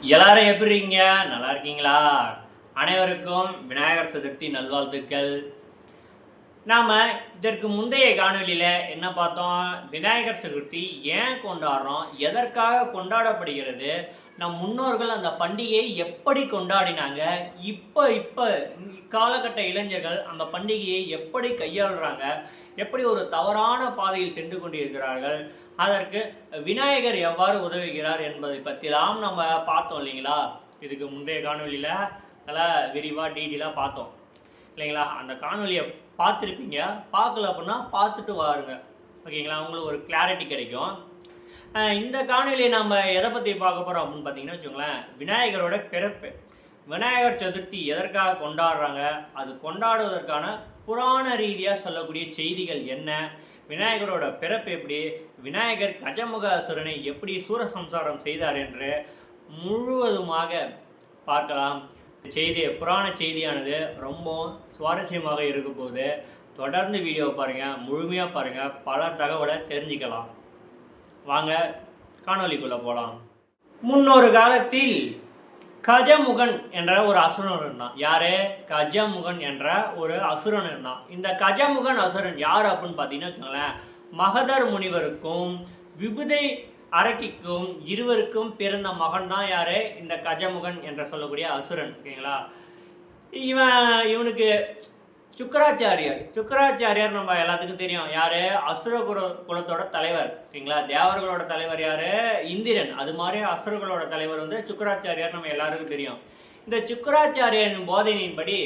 எல்லாரும் எப்படி இருக்கீங்க? நல்லா இருக்கீங்களா? அனைவருக்கும் விநாயகர் சதுர்த்தி நல்வாழ்த்துக்கள். நாம இதற்கு முந்தைய காணொளியில் என்ன பார்த்தோம்? விநாயகர் சதுர்த்தி ஏன் கொண்டாடுறோம், எதற்காக கொண்டாடப்படுகிறது, நம் முன்னோர்கள் அந்த பண்டிகையை எப்படி கொண்டாடினாங்க, இப்போ காலகட்ட இளைஞர்கள் அந்த பண்டிகையை எப்படி கையாளுறாங்க, எப்படி ஒரு தவறான பாதையில் சென்று கொண்டிருக்கிறார்கள், அதற்கு விநாயகர் எவ்வாறு உதவுகிறார் என்பதை பற்றிலாம் நம்ம பார்த்தோம் இல்லைங்களா? இதுக்கு முந்தைய காணொலியில் நல்லா விரிவாக டீட்டெயிலாக பார்த்தோம் இல்லைங்களா? அந்த காணொலியை பார்த்துருப்பீங்க. பார்க்கல அப்படின்னா பார்த்துட்டு வாருங்க, ஓகேங்களா? உங்களுக்கு ஒரு கிளாரிட்டி கிடைக்கும். இந்த காணொலியை நம்ம எதை பற்றி பார்க்க போகிறோம் அப்படின்னு பார்த்தீங்கன்னா வச்சுக்கோங்களேன், விநாயகரோட பிறப்பு. விநாயகர் சதுர்த்தி எதற்காக கொண்டாடுறாங்க, அது கொண்டாடுவதற்கான புராண ரீதியாக சொல்லக்கூடிய செய்திகள் என்ன, விநாயகரோட பிறப்பு எப்படி, விநாயகர் கஜமுக அசுரனை எப்படி சூரசம்சாரம் செய்தார் என்று முழுவதுமாக பார்க்கலாம். புராண செய்தியானது ரொம்ப சுவாரஸ்யமாக இருக்க போது தொடர்ந்து வீடியோவை பாருங்கள், முழுமையாக பாருங்கள், பல தகவலை தெரிஞ்சுக்கலாம். வாங்க காணொலிக்குள்ளே போகலாம். முன்னொரு காலத்தில் கஜமுகன் என்ற ஒரு அசுரன் இருந்தான். யாரு? கஜமுகன் என்ற ஒரு அசுரன் இருந்தான். இந்த கஜமுகன் அசுரன் யார் அப்படின்னு பார்த்தீங்கன்னா வச்சுக்கோங்களேன், மகதர் முனிவருக்கும் விபுதை அரக்கிக்கும் இருவருக்கும் பிறந்த மகன் தான் யாரு? இந்த கஜமுகன் என்ற சொல்லக்கூடிய அசுரன், ஓகேங்களா? இவனுக்கு சுக்கராச்சாரியார் நம்ம எல்லாத்துக்கும் தெரியும். யாரு? அசுர குலத்தோட தலைவர், ஓகேங்களா? தேவர்களோட தலைவர் யாரு? இந்திரன். அது மாதிரி அசுரர்களோட தலைவர் வந்து சுக்கராச்சாரியார் நம்ம எல்லாருக்கும் தெரியும். இந்த சுக்கராச்சாரியரின் போதனையின்படி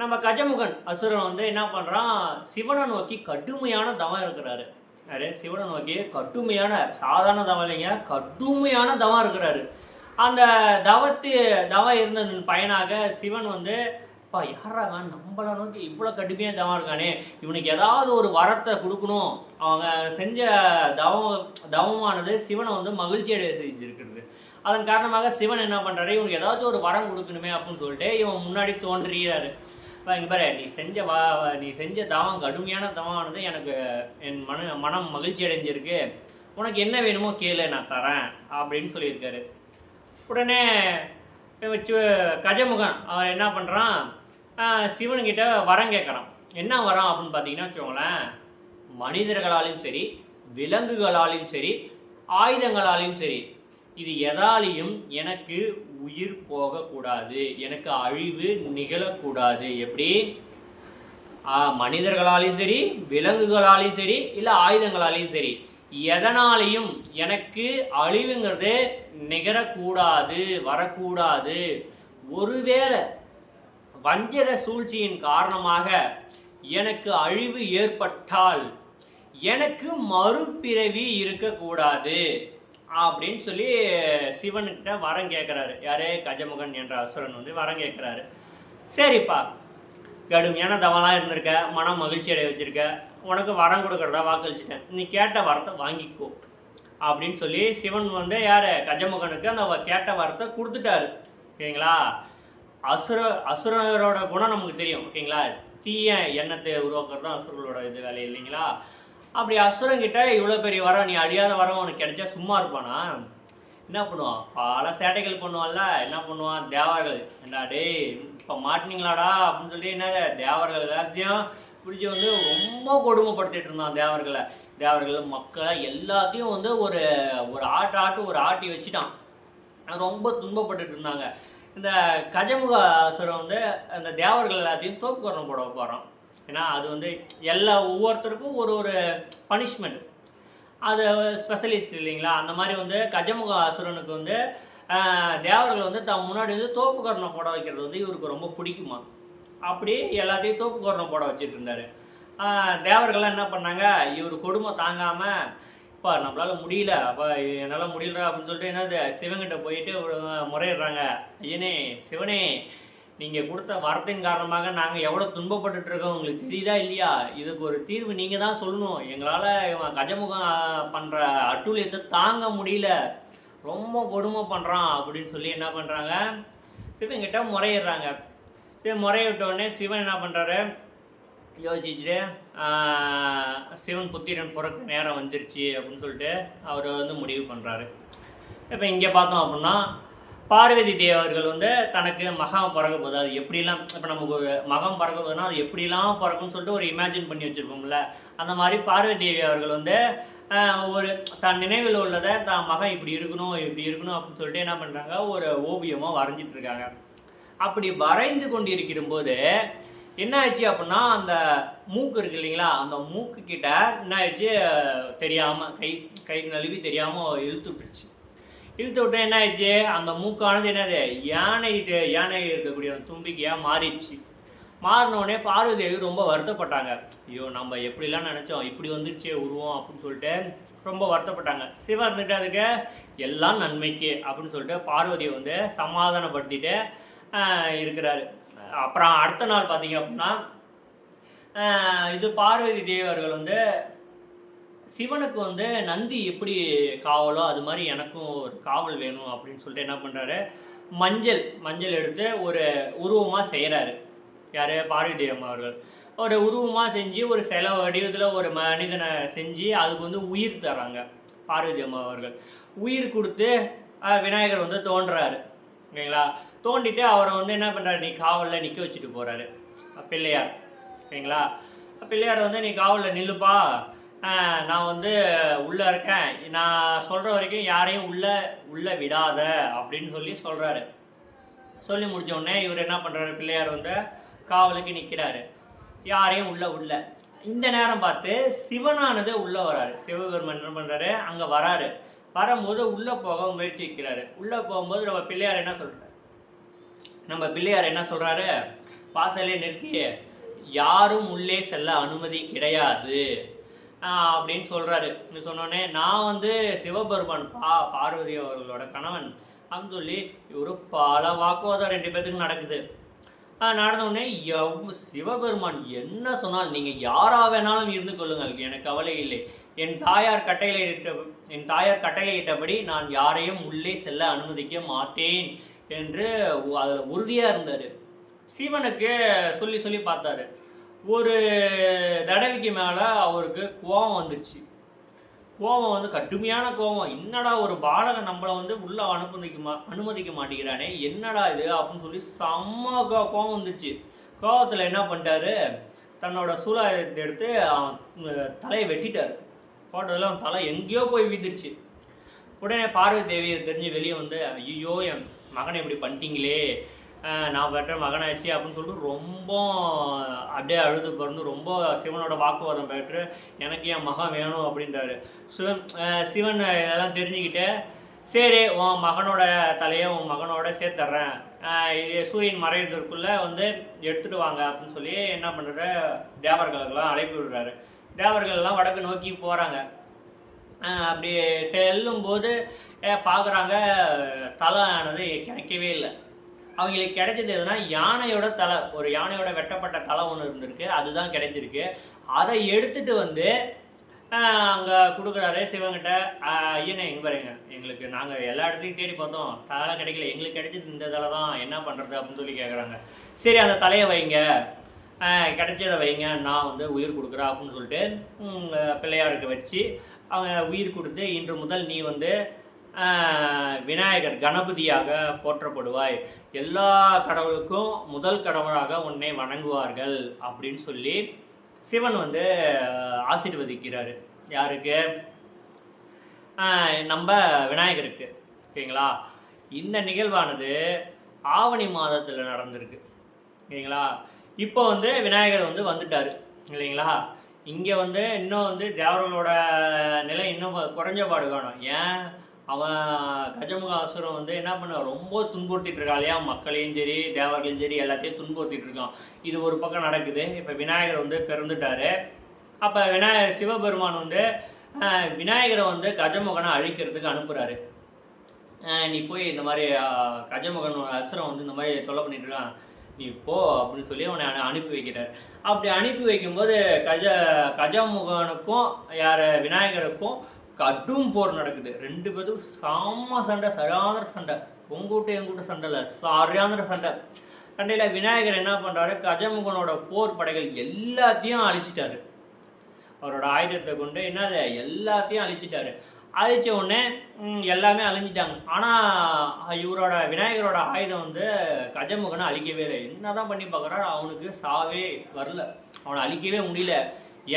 நம்ம கஜமுகன் அசுரன் வந்து என்ன பண்ணுறான், சிவனை நோக்கி கடுமையான தவம் இருக்கிறாரு. யாரு? சிவனை நோக்கி கடுமையான, சாதாரண தவம் இல்லைங்க, கடுமையான தவம் இருக்கிறாரு. அந்த தவம் இருந்ததன் பயனாக சிவன் வந்து, யாராங்க நம்மளை நோக்கி இவ்வளோ கடுமையாக தவம் இருக்கானே, இவனுக்கு ஏதாவது ஒரு வரத்தை கொடுக்கணும். அவங்க செஞ்ச தவமானது சிவனை வந்து மகிழ்ச்சி அடைய செஞ்சுருக்கிறது. அதன் காரணமாக சிவன் என்ன பண்ணுறாரு, இவனுக்கு ஏதாச்சும் ஒரு வரம் கொடுக்கணுமே அப்படின்னு சொல்லிட்டு இவன் முன்னாடி தோன்றுகிறாரு. இங்கே பாரு, நீ செஞ்ச தவம், கடுமையான தவமானது எனக்கு என் மனம் மகிழ்ச்சி அடைஞ்சிருக்கு, உனக்கு என்ன வேணுமோ கேளு, நான் தரேன் அப்படின்னு சொல்லியிருக்காரு. உடனே கஜமுகன் அவர் என்ன பண்ணுறான், சிவனுங்கிட்ட வரம் கேட்குறான். என்ன வரம் அப்படின்னு பார்த்தீங்கன்னா வச்சுக்கோங்களேன், மனிதர்களாலையும் சரி, விலங்குகளாலையும் சரி, ஆயுதங்களாலையும் சரி, இது எதாலையும் எனக்கு உயிர் போகக்கூடாது, எனக்கு அழிவு நிகழக்கூடாது. எப்படி? மனிதர்களாலையும் சரி, விலங்குகளாலையும் சரி, இல்லை ஆயுதங்களாலையும் சரி, எதனாலையும் எனக்கு அழிவுங்கிறது நிகழக்கூடாது, வரக்கூடாது. ஒருவேளை வஞ்சக சூழ்ச்சியின் காரணமாக எனக்கு அழிவு ஏற்பட்டால் எனக்கு மறுபிறவி இருக்கக்கூடாது அப்படின்னு சொல்லி சிவன்கிட்ட வரம் கேட்குறாரு. யாரே? கஜமுகன் என்ற அசுரன் வந்து வரம் கேட்குறாரு. சரிப்பா, கடுமையான தவம்லாம் இருந்திருக்க, மனம் மகிழ்ச்சி அடைய வச்சுருக்க, உனக்கு வரம் கொடுக்குறதா வாக்களிச்சிட்டேன், நீ கேட்ட வரத்தை வாங்கிக்கோ அப்படின்னு சொல்லி சிவன் வந்து யார்? கஜமுகனுக்கு அந்த கேட்ட வரத்தை கொடுத்துட்டாரு, ஓகேங்களா? அசுரரோட குணம் நமக்கு தெரியும், ஓகேங்களா? தீய எண்ணத்தை உருவாக்குறது தான் அசுரர்களோட இது வேலை இல்லைங்களா? அப்படி அசுரங்கிட்ட இவ்வளோ பெரிய வரம், நீ அழியாத வரம் உனக்கு கிடைச்சா சும்மா இருப்பானா? என்ன பண்ணுவான்? பல சேட்டைகள் பண்ணுவான்ல. என்ன பண்ணுவான்? தேவர்கள், என்ன டேய் இப்போ மாட்டினீங்களாடா அப்படின்னு சொல்லி என்ன தேவர்கள் எல்லாத்தையும் பிடிச்சி வந்து ரொம்ப கொடுமைப்படுத்திட்டு இருந்தான். தேவர்கள் மக்களை எல்லாத்தையும் வந்து ஒரு ஆட்டி வச்சுட்டான். ரொம்ப துன்பப்பட்டுட்டு இருந்தாங்க. இந்த கஜமுக அசுரன் வந்து அந்த தேவர்கள் எல்லாத்தையும் தோப்புக்கரணம் போட போகிறான். ஏன்னா அது வந்து ஒவ்வொருத்தருக்கும் ஒரு பனிஷ்மெண்ட், அது ஸ்பெஷலிஸ்ட் இல்லைங்களா? அந்த மாதிரி வந்து கஜமுக அசுரனுக்கு வந்து தேவர்கள் வந்து தன் முன்னாடி வந்து தோப்புக்கரணம் போட வைக்கிறது வந்து இவருக்கு ரொம்ப பிடிக்குமா. அப்படி எல்லாத்தையும் தோப்புக்கரணம் போட வச்சுட்டு இருந்தார். தேவர்கள்லாம் என்ன பண்ணாங்க, இவர் கொடுமை தாங்காமல், இப்போ நம்மளால் முடியல, அப்போ என்னால் முடியல அப்படின்னு சொல்லிட்டு என்னது சிவன்கிட்ட போயிட்டு முறையிடுறாங்க. ஐயனே, சிவனே, நீங்கள் கொடுத்த வரத்தின் காரணமாக நாங்கள் எவ்வளோ துன்பப்பட்டுருக்கோம் உங்களுக்கு தெரியுதா இல்லையா? இதுக்கு ஒரு தீர்வு நீங்கள் தான் சொல்லணும். எங்களால் இவன் கஜமுகம் பண்ணுற அட்டூழியத்தை தாங்க முடியல, ரொம்ப கொடுமை பண்ணுறான் அப்படின்னு சொல்லி என்ன பண்ணுறாங்க, சிவன்கிட்ட முறையிடுறாங்க. முறையிட்டோடனே சிவன் என்ன பண்ணுறாரு, யோசிச்சுட்டு சிவன் புத்திரன் பிறக்க நேரம் வந்துருச்சு அப்படின்னு சொல்லிட்டு அவர் வந்து முடிவு பண்ணுறாரு. இப்போ இங்கே பார்த்தோம் அப்படின்னா பார்வதி தேவர்கள் வந்து தனக்கு மகம் பிறக்க போகுது, அது எப்படிலாம் இப்போ நமக்கு ஒரு மகம் பிறக்க போகுதுன்னா அது எப்படிலாம் பிறக்கும்னு சொல்லிட்டு ஒரு இமேஜின் பண்ணி வச்சுருப்போம்ல, அந்த மாதிரி பார்வதி தேவி அவர்கள் வந்து ஒரு தன் நினைவில் உள்ளதை தான் மகன் இப்படி இருக்கணும் இப்படி இருக்கணும் அப்படின்னு சொல்லிட்டு என்ன பண்ணுறாங்க, ஒரு ஓவியமாக வரைஞ்சிட்டு இருக்காங்க. அப்படி வரைந்து கொண்டிருக்கிற போது என்ன ஆயிடுச்சு அப்படின்னா, அந்த மூக்கு இருக்கு இல்லைங்களா, அந்த மூக்கு கிட்ட என்ன ஆயிடுச்சு தெரியாமல் கை நழுவி தெரியாமல் இழுத்து விட்டுருச்சு. இழுத்து விட்டு என்ன ஆயிடுச்சு, அந்த மூக்கானது என்னது யானை இருக்கக்கூடிய தும்பிக்கையாக மாறிடுச்சு. மாறினோடனே பார்வதேவி ரொம்ப வருத்தப்பட்டாங்க. ஐயோ நம்ம எப்படிலாம் நினச்சோம், இப்படி வந்துடுச்சே உருவம் அப்படின்னு சொல்லிட்டு ரொம்ப வருத்தப்பட்டாங்க. சிவன் இருந்துட்டு அதுக்கு எல்லாம் நன்மைக்கு அப்படின்னு சொல்லிட்டு பார்வதியை வந்து சமாதானப்படுத்திட்டு இருக்கிறாரு. அப்புறம் அடுத்த நாள் பார்த்தீங்க அப்படின்னா, இது பார்வதி தேவர்கள் வந்து சிவனுக்கு வந்து நந்தி எப்படி காவலோ அது மாதிரி எனக்கும் ஒரு காவல் வேணும் அப்படின்னு சொல்லிட்டு என்ன பண்ணுறாரு, மஞ்சள் எடுத்து ஒரு உருவமாக செய்கிறாரு. யார், பார்வதி அம்மா அவர்கள் ஒரு உருவமாக செஞ்சு ஒரு சிலை வடிவத்தில் ஒரு மனிதனை செஞ்சு அதுக்கு வந்து உயிர் தராங்க. பார்வதி அம்மா அவர்கள் உயிர் கொடுத்து விநாயகர் வந்து தோன்றுறாரு. ஓகேங்களா, தோண்டிட்டு அவரை வந்து என்ன பண்ணுறாரு, நீ காவலில் நிற்க வச்சுட்டு போகிறாரு பிள்ளையார். ஓகேங்களா, பிள்ளையார் வந்து நீ காவலில் நில்லுப்பா, நான் வந்து உள்ளே இருக்கேன், நான் சொல்கிற வரைக்கும் யாரையும் உள்ளே விடாத அப்படின்னு சொல்கிறாரு. சொல்லி முடித்த உடனே இவர் என்ன பண்ணுறாரு, பிள்ளையார் வந்து காவலுக்கு நிற்கிறாரு, யாரையும் உள்ள இந்த நேரம் பார்த்து சிவனானது உள்ளே வராரு. சிவபெருமன் என்ன பண்ணுறாரு, அங்கே வராரு. வரும்போது உள்ளே போக முயற்சிக்கிறாரு. உள்ளே போகும்போது நம்ம பிள்ளையார் என்ன சொல்கிறாரு, வாசலே நிறுத்தி யாரும் உள்ளே செல்ல அனுமதி கிடையாது அப்படின்னு சொல்கிறாரு. சொன்னோடனே நான் வந்து சிவபெருமான் பார்வதி அவர்களோட கணவன் அப்படின்னு சொல்லி ஒரு பல வாக்குவாதம் 2 பேத்துக்கு நடக்குது. நடந்தோடனே சிவபெருமான் என்ன சொன்னால் நீங்கள் யாராக வேணாலும் இருந்து கொள்ளுங்கள், எனக்கு கவலை இல்லை, என் தாயார் கட்டளையிட்டபடி நான் யாரையும் உள்ளே செல்ல அனுமதிக்க மாட்டேன் என்று அதில் உறுதியாக இருந்தார். சிவனுக்கு சொல்லி பார்த்தாரு. ஒரு தடவைக்கு மேலே அவருக்கு கோபம் வந்துருச்சு. கோபம் வந்து கடுமையான கோபம். என்னடா ஒரு பாலகன் நம்மளை வந்து உள்ளே அனுமதிக்க மாட்டேங்கிறானே, என்னடா இது அப்படின்னு சொல்லி செம்ம கோபம் வந்துச்சு. கோபத்தில் என்ன பண்ணிட்டாரு, தன்னோட சூலாயுதத்தை எடுத்து அவன் தலையை வெட்டிட்டார். போட்டதில் அவன் தலை எங்கேயோ போய் விழுந்துருச்சு. உடனே பார்வதி தேவியை தெரிஞ்சு வெளியே வந்து, ஐயோ என் மகனை இப்படி பண்ணிட்டீங்களே, நான் பெற்ற மகனாச்சு அப்படின்னு சொல்லிட்டு ரொம்ப அப்படியே அழுது பிறந்து ரொம்ப சிவனோட வாக்குவாதம் பெற்று எனக்கு என் மகன் வேணும் அப்படின்றாரு. சிவன் இதெல்லாம் தெரிஞ்சுக்கிட்டு, சரி உன் மகனோட தலையை உன் மகனோட சேர்த்துட்றேன், சூரியன் மறைவதற்குள்ளே வந்து எடுத்துகிட்டு வாங்க அப்படின்னு சொல்லி என்ன பண்ணுற, தேவர்களுக்கெல்லாம் அழைப்பு விடுறாரு. தேவர்கள்லாம் வடக்கு நோக்கி போகிறாங்க. அப்படி செல்லும்போது பார்க்குறாங்க, தலை ஆனது கிடைக்கவே இல்லை. அவங்களுக்கு கிடைச்சது எதுனா யானையோட தலை, ஒரு யானையோட வெட்டப்பட்ட தலை ஒன்று இருந்திருக்கு, அதுதான் கிடைச்சிருக்கு. அதை எடுத்துகிட்டு வந்து அங்கே கொடுக்குறாரு சிவங்கிட்ட. ஐயனே எங்கே பாருங்க, எங்களுக்கு நாங்கள் எல்லா இடத்துலையும் தேடி பார்த்தோம், தலை கிடைக்கல, எங்களுக்கு கிடைச்சது இந்த தலை தான், என்ன பண்ணுறது அப்படின்னு சொல்லி கேட்குறாங்க. சரி அந்த தலையை வைங்க, கிடைச்சதை வைங்க, நான் வந்து உயிர் கொடுக்குறேன் அப்படின்னு சொல்லிட்டு பிள்ளையாருக்கு வச்சு அவங்க உயிர் கொடுத்து, இன்று முதல் நீ வந்து விநாயகர் கணபதியாக போற்றப்படுவாய், எல்லா கடவுளுக்கும் முதல் கடவுளாக உன்னை வணங்குவார்கள் அப்படின்னு சொல்லி சிவன் வந்து ஆசீர்வதிக்கிறாரு. யாருக்கு, நம்ம விநாயகருக்கு. ஓகேங்களா, இந்த நிகழ்வானது ஆவணி மாதத்தில் நடந்திருக்கு. ஓகேங்களா, இப்போ வந்து விநாயகர் வந்து வந்துட்டார் இல்லைங்களா. இங்கே வந்து இன்னும் வந்து தேவர்களோட நிலை இன்னும் குறைஞ்சபாடு காணும். ஏன், அவன் கஜமுக அசுரம் வந்து என்ன பண்ண ரொம்ப துன்புறுத்திட்டு இருக்கான் இல்லையா, மக்களையும் சரி தேவர்களையும் சரி எல்லாத்தையும் துன்புறுத்திட்டு இருக்கான். இது ஒரு பக்கம் நடக்குது. இப்போ விநாயகர் வந்து பிறந்துட்டார். அப்போ சிவபெருமான் வந்து விநாயகரை வந்து கஜமுகனை அழிக்கிறதுக்கு அனுப்புகிறாரு. நீ போய் இந்த மாதிரி கஜமுகன் அசுரம் வந்து இந்த மாதிரி தொல்லை பண்ணிட்டு இருக்கான், நீ போ அப்படின்னு சொல்லி அவனை அனுப்பி வைக்கிறார். அப்படி அனுப்பி வைக்கும்போது கஜமுகனுக்கும் விநாயகருக்கும் கடும் போர் நடக்குது. 2 பேரும் செம்ம சண்டை, சரியான சண்டை, உங்கூட்டு எங்கூட்டு சண்டை இல்லை, சரியான சண்டையில் விநாயகர் என்ன பண்ணுறாரு, கஜமுகனோட போர் படைகள் எல்லாத்தையும் அழிச்சிட்டாரு. அவரோட ஆயுதத்தை கொண்டு என்னது எல்லாத்தையும் அழிச்சிட்டாரு. அழிச்ச உடனே எல்லாமே அழிஞ்சிட்டாங்க. ஆனால் விநாயகரோட ஆயுதம் வந்து கஜமுகனை அழிக்கவே இல்லை. என்ன தான் பண்ணி பார்க்குறாரு, அவனுக்கு சாவே வரல, அவனை அழிக்கவே முடியல.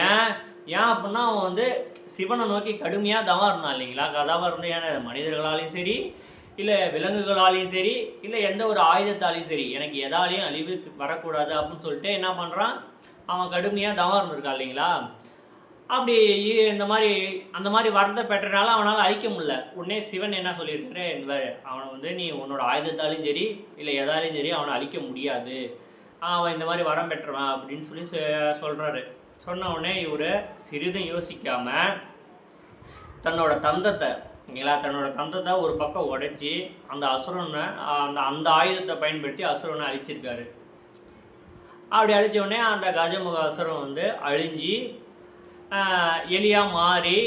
ஏன் ஏன் அப்படின்னா அவன் வந்து சிவனை நோக்கி கடுமையாக தவம் இருந்தான் இல்லைங்களா. தவம் இருந்து ஏன்னா மனிதர்களாலையும் சரி, இல்லை விலங்குகளாலையும் சரி, இல்லை எந்த ஒரு ஆயுதத்தாலையும் சரி, எனக்கு எதாலையும் அழிவு வரக்கூடாது அப்படின்னு சொல்லிட்டு என்ன பண்ணுறான், அவன் கடுமையாக தவம் இருந்திருக்கான் இல்லைங்களா. அப்படி அந்த மாதிரி வரத்தை பெற்றனால அவனால் அழிக்க முடியல. உடனே சிவன் என்ன சொல்லியிருக்காரு, இந்த அவனை வந்து நீ உன்னோட ஆயுதத்தாலையும் சரி இல்லை எதாலையும் சரி அவனை அழிக்க முடியாது, அவன் இந்த மாதிரி வரம் பெற்றவன் அப்படின்னு சொல்லி சொல்கிறாரு. சொன்ன உடனே இவர் சிறிதும் யோசிக்காமல் தன்னோட தந்தத்தை ஒரு பக்கம் உடைச்சி அந்த அசுரனை அந்த ஆயுதத்தை பயன்படுத்தி அசுரனை அழிச்சிருக்காரு. அப்படி அழித்த உடனே அந்த கஜமுக அசுரம் வந்து அழிஞ்சி எலியாக மாறி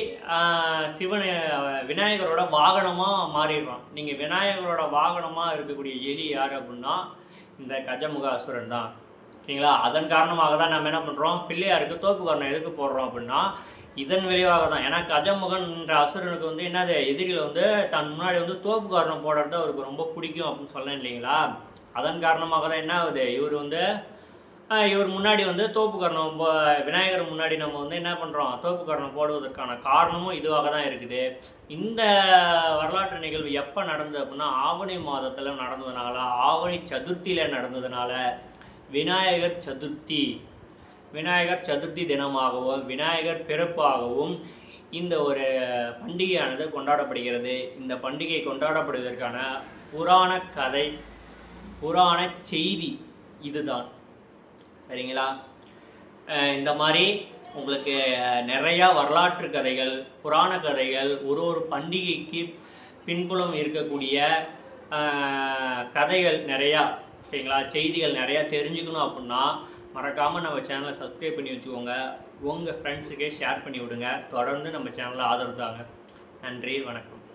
விநாயகரோட வாகனமாக மாறிடுறான். நீங்கள் விநாயகரோட வாகனமாக இருக்கக்கூடிய எலி யார் அப்படின்னா இந்த கஜமுக அசுரன் தான், ஓகேங்களா. அதன் காரணமாக தான் நம்ம என்ன பண்ணுறோம், பிள்ளையாருக்கு தோப்புக்காரணம் எதுக்கு போடுறோம் அப்படின்னா இதன் விளைவாக தான். ஏன்னா கஜமுகன்ற அசுரனுக்கு வந்து என்னது, எதிரியில் வந்து தன் முன்னாடி வந்து தோப்புக்காரணம் போடுறது அவருக்கு ரொம்ப பிடிக்கும் அப்படின்னு சொல்லலாம் இல்லைங்களா. அதன் காரணமாக தான் என்ன ஆகுது, இவர் முன்னாடி வந்து தோப்புக்கரணம் விநாயகர் முன்னாடி நம்ம வந்து என்ன பண்ணுறோம், தோப்புக்கரணம் போடுவதற்கான காரணமும் இதுவாக தான் இருக்குது. இந்த வரலாற்று நிகழ்வு எப்போ நடந்தது அப்படின்னா ஆவணி மாதத்தில் நடந்ததுனால, ஆவணி சதுர்த்தியில் நடந்ததுனால விநாயகர் சதுர்த்தி தினமாகவும் விநாயகர் பிறப்பாகவும் இந்த ஒரு பண்டிகையானது கொண்டாடப்படுகிறது. இந்த பண்டிகை கொண்டாடப்படுவதற்கான புராண செய்தி இதுதான், சரிங்களா. இந்த மாதிரி உங்களுக்கு நிறையா வரலாற்று கதைகள், புராண கதைகள், ஒரு பண்டிகைக்கு பின்புலம் இருக்கக்கூடிய கதைகள் நிறையா, ஓகேங்களா, செய்திகள் நிறையா தெரிஞ்சுக்கணும் அப்படின்னா மறக்காமல் நம்ம சேனலை சப்ஸ்கிரைப் பண்ணி வச்சுக்கோங்க. உங்கள் ஃப்ரெண்ட்ஸுக்கே ஷேர் பண்ணி விடுங்க. தொடர்ந்து நம்ம சேனலை ஆதரவு தாங்க. நன்றி, வணக்கம்.